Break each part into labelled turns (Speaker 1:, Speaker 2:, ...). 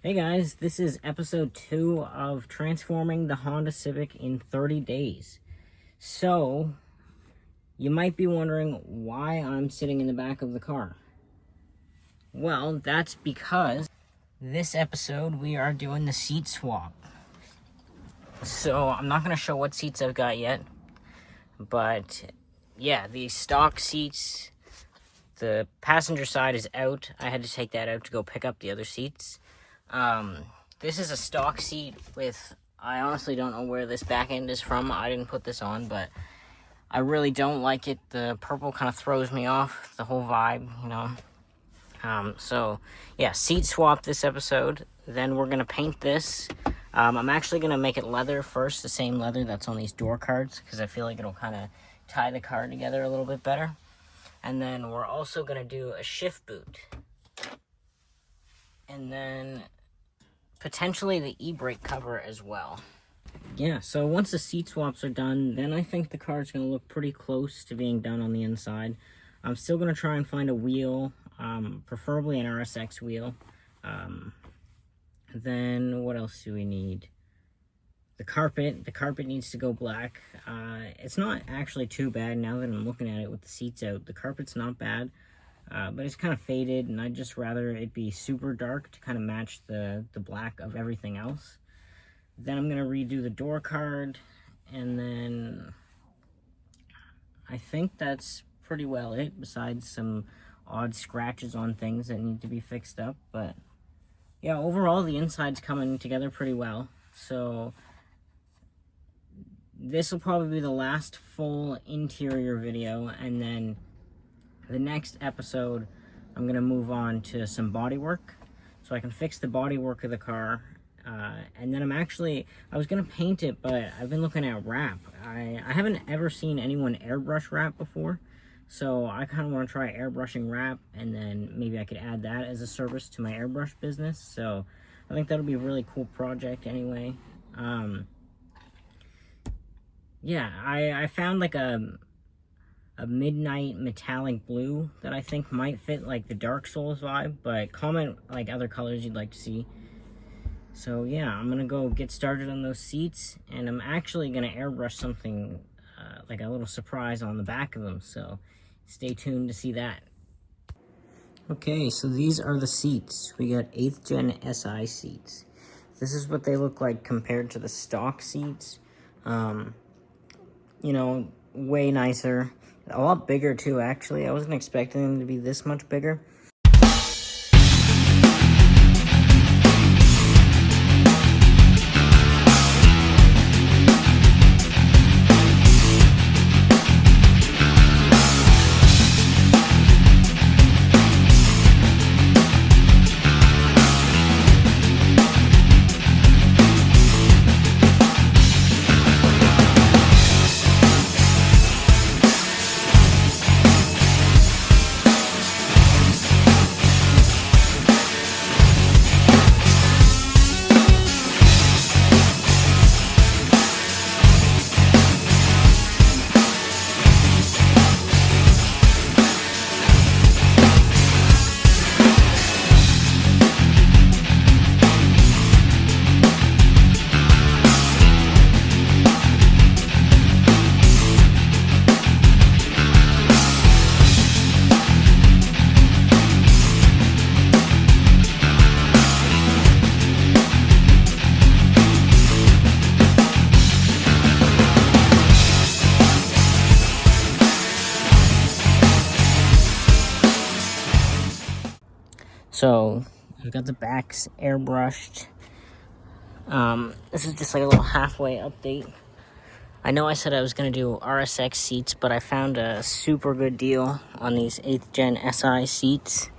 Speaker 1: Hey guys, this is episode 2 of transforming the Honda Civic in 30 days. So, you might be wondering why I'm sitting in the back of the car. Well, that's because this episode we are doing the seat swap. So, I'm not going to show what seats I've got yet, but yeah, the stock seats, the passenger side is out. I had to take that out to go pick up the other seats. This is a stock seat with, I honestly don't know where this back end is from. I didn't put this on, but I really don't like it. The purple kind of throws me off, the whole vibe, you know. So yeah, seat swap this episode. Then we're going to paint this. I'm actually going to make it leather first, the same leather that's on these door cards, because I feel like it'll kind of tie the car together a little bit better. And then we're also going to do a shift boot. And then potentially the e-brake cover as well. Yeah, so once the seat swaps are done, then I think the car is going to look pretty close to being done on the inside. I'm still going to try and find a wheel, preferably an RSX wheel. Then what else do we need? The carpet needs to go black. It's not actually too bad now that I'm looking at it with the seats out. The carpet's not bad. But it's kind of faded, and I'd just rather it be super dark to kind of match the black of everything else. Then I'm going to redo the door card, and then I think that's pretty well it, besides some odd scratches on things that need to be fixed up. But yeah, overall the inside's coming together pretty well. So this will probably be the last full interior video, and then the next episode, I'm going to move on to some bodywork, so I can fix the bodywork of the car. And then I was going to paint it, but I've been looking at wrap. I haven't ever seen anyone airbrush wrap before, so I kind of want to try airbrushing wrap, and then maybe I could add that as a service to my airbrush business. So I think that'll be a really cool project anyway. Yeah, I found like a midnight metallic blue that I think might fit like the Dark Souls vibe, but comment like other colors you'd like to see. So yeah, I'm gonna go get started on those seats, and I'm actually gonna airbrush something like a little surprise on the back of them, so stay tuned to see that. Okay, so these are the seats. We got 8th gen SI seats. This is what they look like compared to the stock seats. You know, way nicer. A lot bigger too, actually. I wasn't expecting them to be this much bigger. So I've got the backs airbrushed. This is just like a little halfway update. I know I said I was going to do RSX seats, but I found a super good deal on these 8th gen SI seats.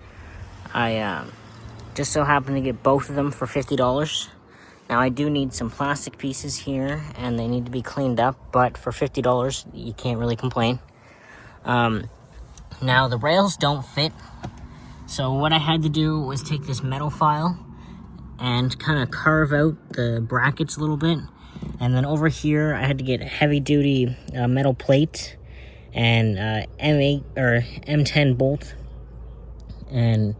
Speaker 1: I just so happened to get both of them for $50. Now I do need some plastic pieces here, and they need to be cleaned up, but for $50 you can't really complain. Now the rails don't fit. So what I had to do was take this metal file and kind of carve out the brackets a little bit. And then over here, I had to get a heavy-duty metal plate and M8 or M10 bolt and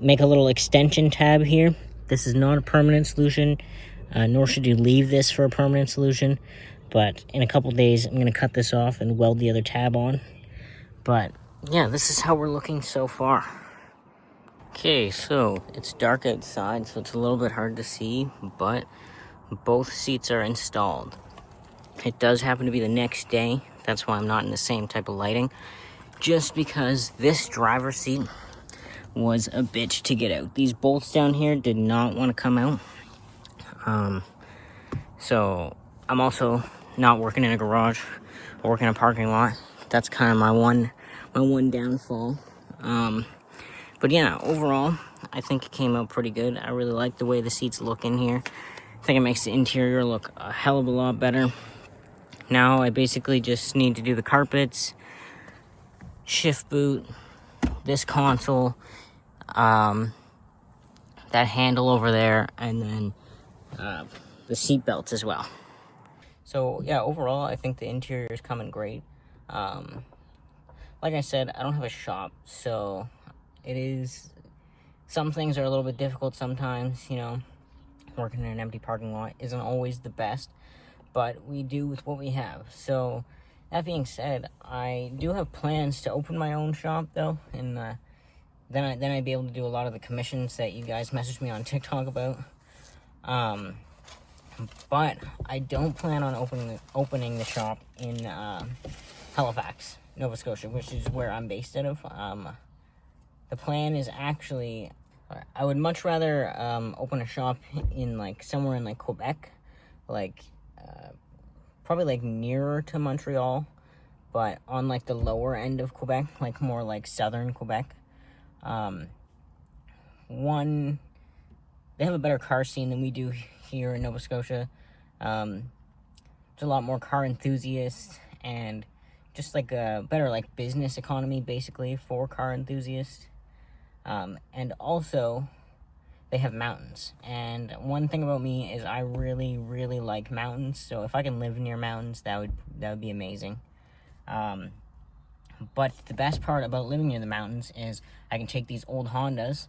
Speaker 1: make a little extension tab here. This is not a permanent solution, nor should you leave this for a permanent solution. But in a couple days, I'm going to cut this off and weld the other tab on. But yeah, this is how we're looking so far. Okay, so it's dark outside, so it's a little bit hard to see, but both seats are installed. It does happen to be the next day. That's why I'm not in the same type of lighting. Just because this driver's seat was a bitch to get out. These bolts down here did not want to come out. So I'm also not working in a garage, working in a parking lot. That's kind of my one downfall. But yeah, overall, I think it came out pretty good. I really like the way the seats look in here. I think it makes the interior look a hell of a lot better. Now I basically just need to do the carpets, shift boot, this console, that handle over there, and then the seat belts as well. So yeah, overall, I think the interior is coming great. Like I said, I don't have a shop, so some things are a little bit difficult sometimes, you know. Working in an empty parking lot isn't always the best, but we do with what we have. So that being said, I do have plans to open my own shop though, and then I'd be able to do a lot of the commissions that you guys messaged me on TikTok about. But I don't plan on opening the shop in Halifax, Nova Scotia, which is where I'm based out of. The plan is actually, I would much rather open a shop in somewhere in Quebec, probably nearer to Montreal, but on the lower end of Quebec, more southern Quebec. They have a better car scene than we do here in Nova Scotia. There's a lot more car enthusiasts and just a better business economy basically for car enthusiasts. And also they have mountains, and one thing about me is I really, really like mountains, so if I can live near mountains, that would be amazing. But the best part about living near the mountains is I can take these old Hondas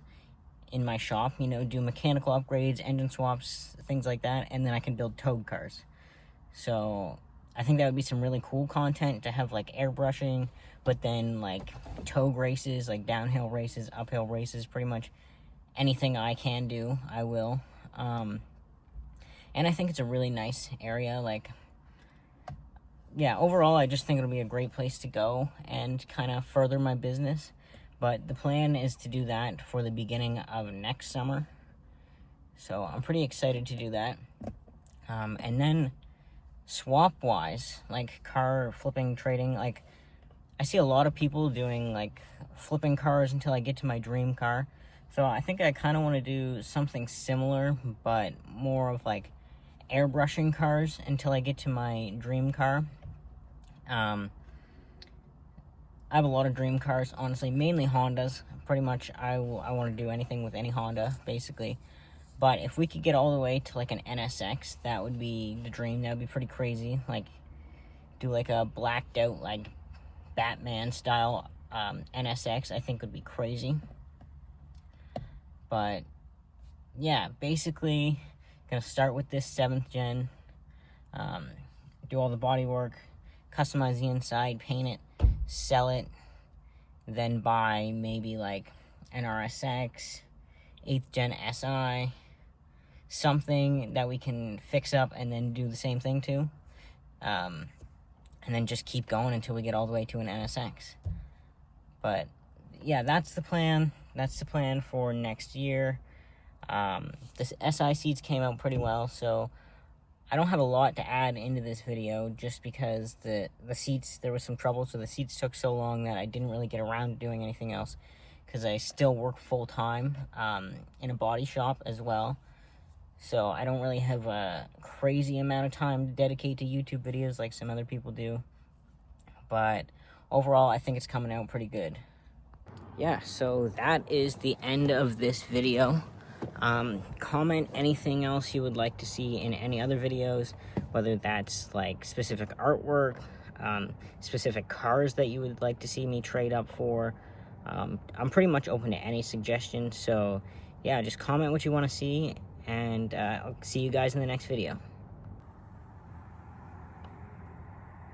Speaker 1: in my shop, do mechanical upgrades, engine swaps, things like that, and then I can build towed cars. So I think that would be some really cool content to have airbrushing, but then towed races, downhill races, uphill races, pretty much anything I can do, I will. And I think it's a really nice area. Yeah, overall, I just think it'll be a great place to go and kind of further my business. But the plan is to do that for the beginning of next summer. So I'm pretty excited to do that. And then swap-wise, car flipping, trading, I see a lot of people doing flipping cars until I get to my dream car. So I think I kind of want to do something similar, but more of airbrushing cars until I get to my dream car. I have a lot of dream cars, honestly, mainly Hondas. Pretty much I want to do anything with any Honda, basically. But if we could get all the way to an NSX, that would be the dream. That would be pretty crazy. Do a blacked out Batman style NSX, I think would be crazy. But yeah, basically gonna start with this 7th gen, do all the body work, customize the inside, paint it, sell it, then buy maybe an RSX, 8th gen SI, something that we can fix up and then do the same thing to, and then just keep going until we get all the way to an NSX. But yeah, that's the plan. That's the plan for next year. The SI seats came out pretty well, so I don't have a lot to add into this video just because the seats, there was some trouble, so the seats took so long that I didn't really get around to doing anything else because I still work full-time in a body shop as well. So I don't really have a crazy amount of time to dedicate to YouTube videos like some other people do. But overall, I think it's coming out pretty good. Yeah, so that is the end of this video. Comment anything else you would like to see in any other videos, whether that's specific artwork, specific cars that you would like to see me trade up for. I'm pretty much open to any suggestions, so yeah, just comment what you want to see, and I'll see you guys in the next video.